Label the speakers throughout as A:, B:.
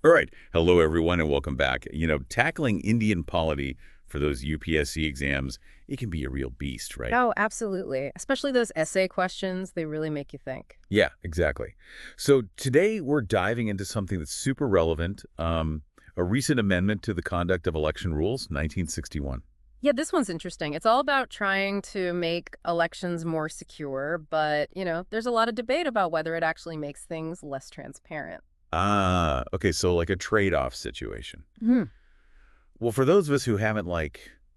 A: All right. Hello, everyone, and welcome back. Tackling Indian polity for those UPSC exams, it can be a real beast, right?
B: Oh, absolutely. Especially those essay questions, they really make you think.
A: Yeah, exactly. So today we're diving into something that's super relevant, a recent amendment to the conduct of election rules, 1961.
B: Yeah, this one's interesting. It's all about trying to make elections more secure, but, there's a lot of debate about whether it actually makes things less transparent.
A: Ah, okay, so like a trade-off situation.
B: Hmm.
A: Well, for those of us who haven't,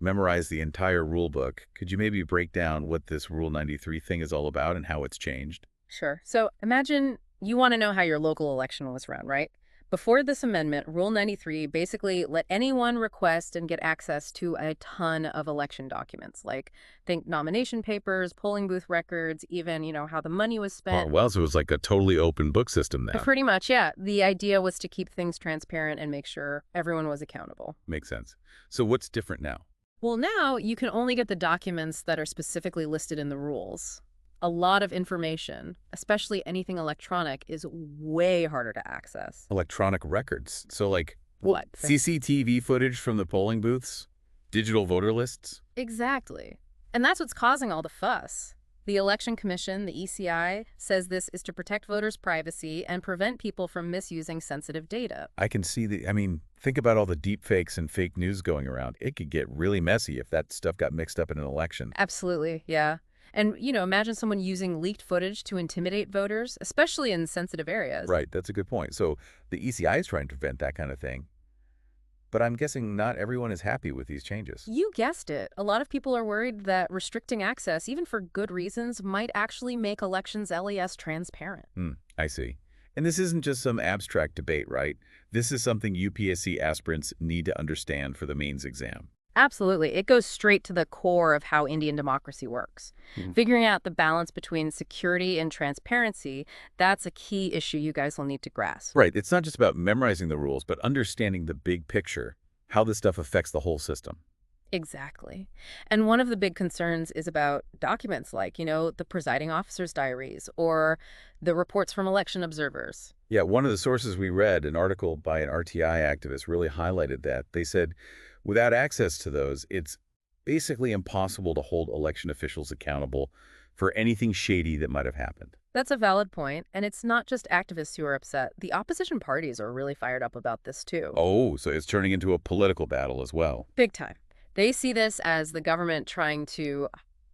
A: memorized the entire rule book, could you maybe break down what this Rule 93 thing is all about and how it's changed?
B: Sure. So imagine you want to know how your local election was run, right? Before this amendment, Rule 93 basically let anyone request and get access to a ton of election documents, like think nomination papers, polling booth records, even, how the money was
A: Oh,
B: spent.
A: well, so it was like a totally open book system now.
B: Pretty much, yeah. The idea was to keep things transparent and make sure everyone was accountable.
A: Makes sense. So what's different now?
B: Well, now you can only get the documents that are specifically listed in the rules. A lot of information, especially anything electronic, is way harder to access.
A: Electronic records. So
B: What?
A: CCTV footage from the polling booths? Digital voter lists?
B: Exactly. And that's what's causing all the fuss. The Election Commission, the ECI, says this is to protect voters' privacy and prevent people from misusing sensitive data.
A: I can see think about all the deep fakes and fake news going around. It could get really messy if that stuff got mixed up in an election.
B: Absolutely, yeah. And, imagine someone using leaked footage to intimidate voters, especially in sensitive areas.
A: Right, that's a good point. So the ECI is trying to prevent that kind of thing. But I'm guessing not everyone is happy with these changes.
B: You guessed it. A lot of people are worried that restricting access, even for good reasons, might actually make elections less transparent.
A: I see. And this isn't just some abstract debate, right? This is something UPSC aspirants need to understand for the mains exam.
B: Absolutely. It goes straight to the core of how Indian democracy works.
A: Mhm.
B: Figuring out the balance between security and transparency, that's a key issue you guys will need to grasp.
A: Right. It's not just about memorizing the rules, but understanding the big picture, how this stuff affects the whole system.
B: Exactly. And one of the big concerns is about documents like, the presiding officer's diaries or the reports from election observers.
A: Yeah, one of the sources we read, an article by an RTI activist, really highlighted that. They said, without access to those, it's basically impossible to hold election officials accountable for anything shady that might have happened.
B: That's a valid point, and it's not just activists who are upset. The opposition parties are really fired up about this too.
A: Oh, so it's turning into a political battle as well.
B: Big time. They see this as the government trying to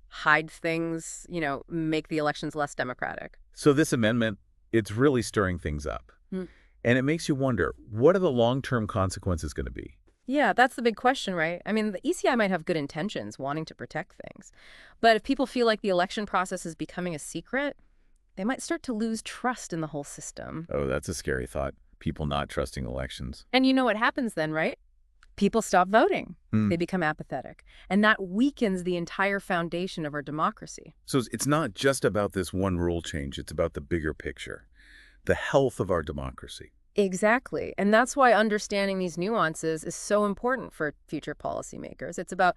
B: hide things, make the elections less democratic.
A: So this amendment, it's really stirring things up.
B: Hmm.
A: And it makes you wonder, what are the long-term consequences going to be?
B: Yeah, that's the big question, right? I mean, the ECI might have good intentions, wanting to protect things. But if people feel like the election process is becoming a secret, they might start to lose trust in the whole system.
A: Oh, that's a scary thought. People not trusting elections.
B: And you know what happens then, right? People stop voting.
A: Hmm.
B: They become apathetic. And that weakens the entire foundation of our democracy.
A: So it's not just about this one rule change. It's about the bigger picture, the health of our democracy.
B: Exactly. And that's why understanding these nuances is so important for future policymakers. It's about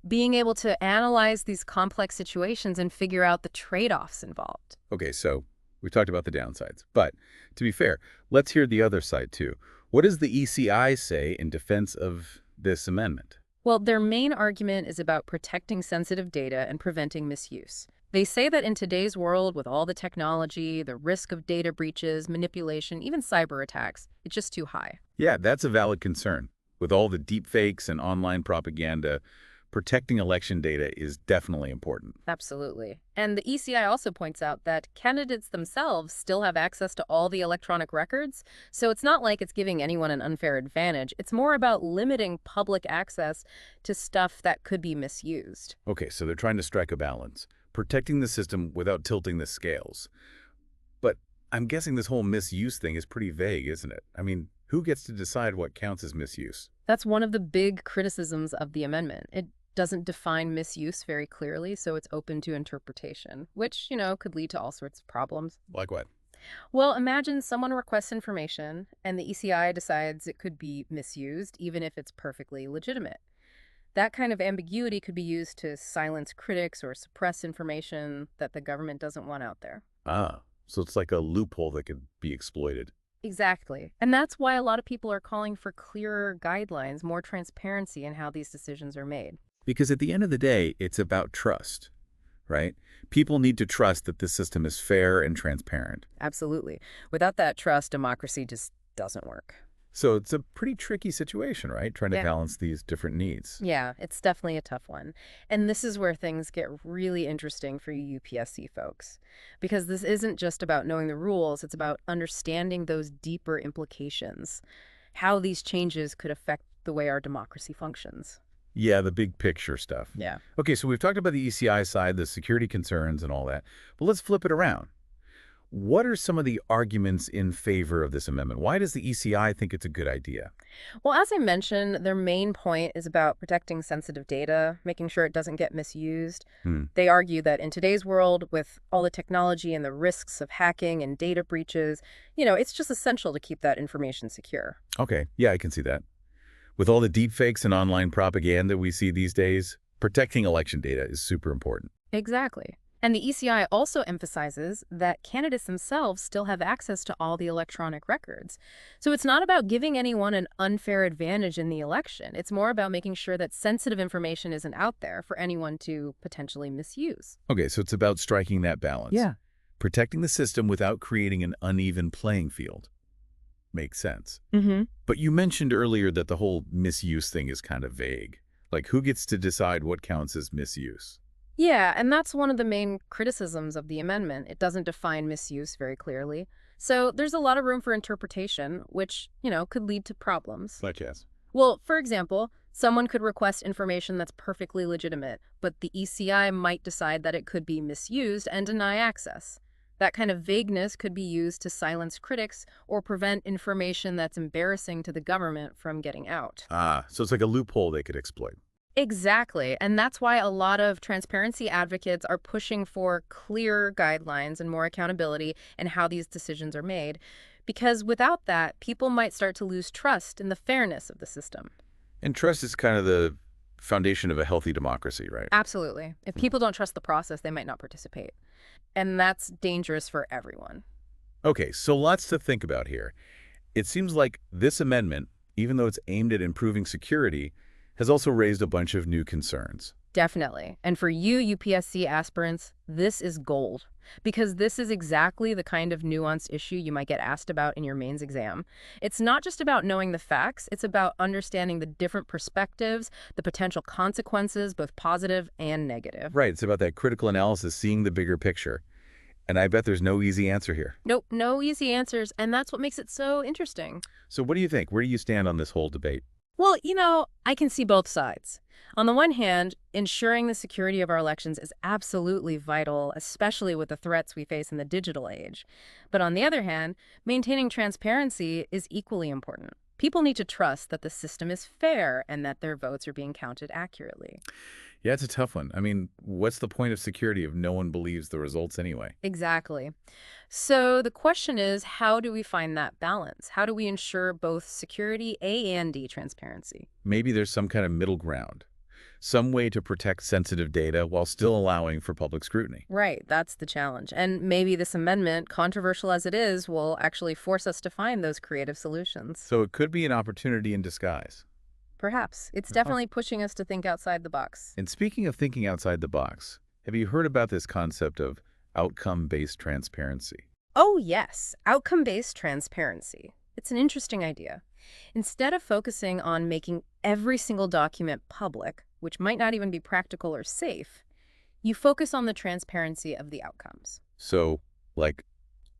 B: being able to analyze these complex situations and figure out the trade-offs involved.
A: Okay, so we talked about the downsides. But to be fair, let's hear the other side too. What does the ECI say in defense of this amendment?
B: Well, their main argument is about protecting sensitive data and preventing misuse. They say that in today's world, with all the technology, the risk of data breaches, manipulation, even cyber attacks, it's just too high.
A: Yeah, that's a valid concern. With all the deep fakes and online propaganda, protecting election data is definitely important.
B: Absolutely. And the ECI also points out that candidates themselves still have access to all the electronic records, so it's not like it's giving anyone an unfair advantage. It's more about limiting public access to stuff that could be misused.
A: Okay, so they're trying to strike a balance, protecting the system without tilting the scales. But I'm guessing this whole misuse thing is pretty vague, isn't it? I mean, who gets to decide what counts as misuse?
B: That's one of the big criticisms of the amendment. It doesn't define misuse very clearly, so it's open to interpretation, which, could lead to all sorts of problems.
A: Like what?
B: Well, imagine someone requests information and the ECI decides it could be misused, even if it's perfectly legitimate. That kind of ambiguity could be used to silence critics or suppress information that the government doesn't want out there.
A: Ah, so it's like a loophole that could be exploited.
B: Exactly. And that's why a lot of people are calling for clearer guidelines, more transparency in how these decisions are made.
A: Because at the end of the day, it's about trust, right? People need to trust that this system is fair and transparent.
B: Absolutely. Without that trust, democracy just doesn't work.
A: So it's a pretty tricky situation, right? Trying to
B: Yeah.
A: balance these different needs.
B: Yeah, it's definitely a tough one. And this is where things get really interesting for you UPSC folks. Because this isn't just about knowing the rules, it's about understanding those deeper implications, how these changes could affect the way our democracy functions.
A: Yeah, the big picture stuff.
B: Yeah.
A: Okay, so we've talked about the ECI side, the security concerns and all that. But let's flip it around. What are some of the arguments in favor of this amendment? Why does the ECI think it's a good idea?
B: Well, as I mentioned, their main point is about protecting sensitive data, making sure it doesn't get misused.
A: Hmm.
B: They argue that in today's world, with all the technology and the risks of hacking and data breaches, it's just essential to keep that information secure.
A: Okay, yeah, I can see that. With all the deepfakes and online propaganda we see these days, protecting election data is super important.
B: Exactly. And the ECI also emphasizes that candidates themselves still have access to all the electronic records. So it's not about giving anyone an unfair advantage in the election. It's more about making sure that sensitive information isn't out there for anyone to potentially misuse.
A: Okay, so it's about striking that balance.
B: Yeah.
A: Protecting the system without creating an uneven playing field. Makes sense.
B: Mm-hmm.
A: But you mentioned earlier that the whole misuse thing is kind of vague. Like, who gets to decide what counts as misuse?
B: Yeah, and that's one of the main criticisms of the amendment. It doesn't define misuse very clearly. So there's a lot of room for interpretation, which, could lead to problems.
A: Such as?
B: Well, for example, someone could request information that's perfectly legitimate, but the ECI might decide that it could be misused and deny access. That kind of vagueness could be used to silence critics or prevent information that's embarrassing to the government from getting out.
A: Ah, so it's like a loophole they could exploit.
B: Exactly. And that's why a lot of transparency advocates are pushing for clear guidelines and more accountability in how these decisions are made. Because without that, people might start to lose trust in the fairness of the system.
A: And trust is kind of the foundation of a healthy democracy, right?
B: Absolutely. If people don't trust the process, they might not participate. And that's dangerous for everyone.
A: Okay, so lots to think about here. It seems like this amendment, even though it's aimed at improving security, has also raised a bunch of new concerns.
B: Definitely. And for you UPSC aspirants, this is gold. Because this is exactly the kind of nuanced issue you might get asked about in your mains exam. It's not just about knowing the facts, it's about understanding the different perspectives, the potential consequences, both positive and negative.
A: Right, it's about that critical analysis, seeing the bigger picture. And I bet there's no easy answer here.
B: Nope, no easy answers, and that's what makes it so interesting.
A: So what do you think? Where do you stand on this whole debate?
B: Well, I can see both sides. On the one hand, ensuring the security of our elections is absolutely vital, especially with the threats we face in the digital age. But on the other hand, maintaining transparency is equally important. People need to trust that the system is fair and that their votes are being counted accurately.
A: Yeah, it's a tough one. I mean, what's the point of security if no one believes the results anyway?
B: Exactly. So the question is, how do we find that balance? How do we ensure both security and transparency?
A: Maybe there's some kind of middle ground, some way to protect sensitive data while still allowing for public scrutiny.
B: Right, that's the challenge. And maybe this amendment, controversial as it is, will actually force us to find those creative solutions.
A: So it could be an opportunity in disguise.
B: Perhaps. It's definitely pushing us to think outside the box.
A: And speaking of thinking outside the box, have you heard about this concept of outcome-based transparency?
B: Oh, yes. Outcome-based transparency. It's an interesting idea. Instead of focusing on making every single document public, which might not even be practical or safe, you focus on the transparency of the outcomes.
A: So, like,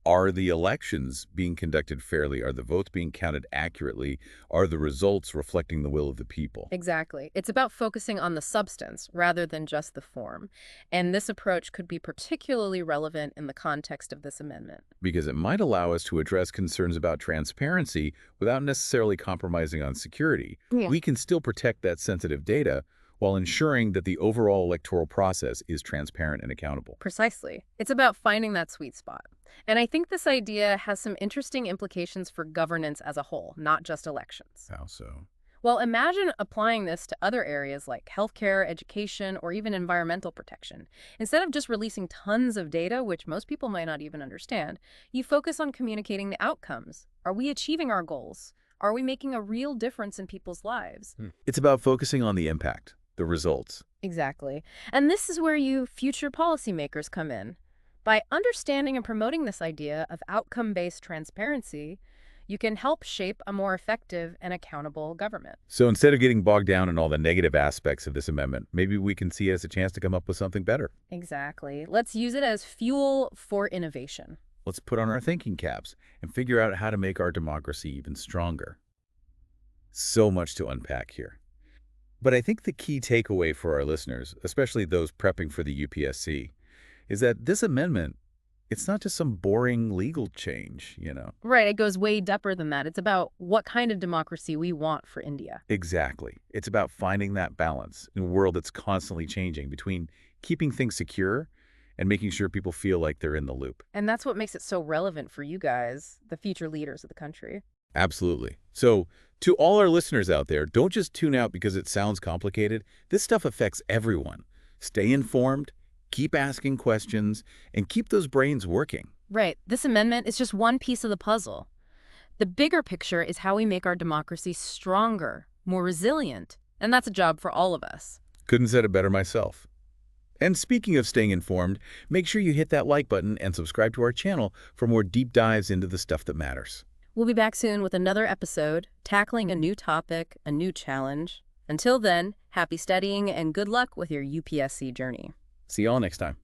A: are the elections being conducted fairly? Are the votes being counted accurately? Are the results reflecting the will of the people?
B: Exactly. It's about focusing on the substance rather than just the form. And this approach could be particularly relevant in the context of this amendment.
A: Because it might allow us to address concerns about transparency without necessarily compromising on security.
B: Yeah.
A: We can still protect that sensitive data while ensuring that the overall electoral process is transparent and accountable.
B: Precisely. It's about finding that sweet spot. And I think this idea has some interesting implications for governance as a whole, not just elections.
A: How so?
B: Well, imagine applying this to other areas like healthcare, education, or even environmental protection. Instead of just releasing tons of data, which most people might not even understand, you focus on communicating the outcomes. Are we achieving our goals? Are we making a real difference in people's lives?
A: It's about focusing on the impact, the results.
B: Exactly. And this is where you future policymakers come in. By understanding and promoting this idea of outcome-based transparency, you can help shape a more effective and accountable government.
A: So instead of getting bogged down in all the negative aspects of this amendment, maybe we can see it as a chance to come up with something better.
B: Exactly. Let's use it as fuel for innovation.
A: Let's put on our thinking caps and figure out how to make our democracy even stronger. So much to unpack here. But I think the key takeaway for our listeners, especially those prepping for the UPSC, is that this amendment, it's not just some boring legal change.
B: Right, it goes way deeper than that. It's about what kind of democracy we want for India.
A: Exactly. It's about finding that balance in a world that's constantly changing between keeping things secure and making sure people feel like they're in the loop.
B: And that's what makes it so relevant for you guys, the future leaders of the country.
A: Absolutely. So to all our listeners out there, don't just tune out because it sounds complicated. This stuff affects everyone. Stay informed, keep asking questions, and keep those brains working.
B: Right, this amendment is just one piece of the puzzle. The bigger picture is how we make our democracy stronger, more resilient, and that's a job for all of us.
A: Couldn't said it better myself. And speaking of staying informed, make sure you hit that like button and subscribe to our channel for more deep dives into the stuff that matters.
B: We'll be back soon with another episode, tackling a new topic, a new challenge. Until then, happy studying and good luck with your UPSC journey.
A: See y'all next time.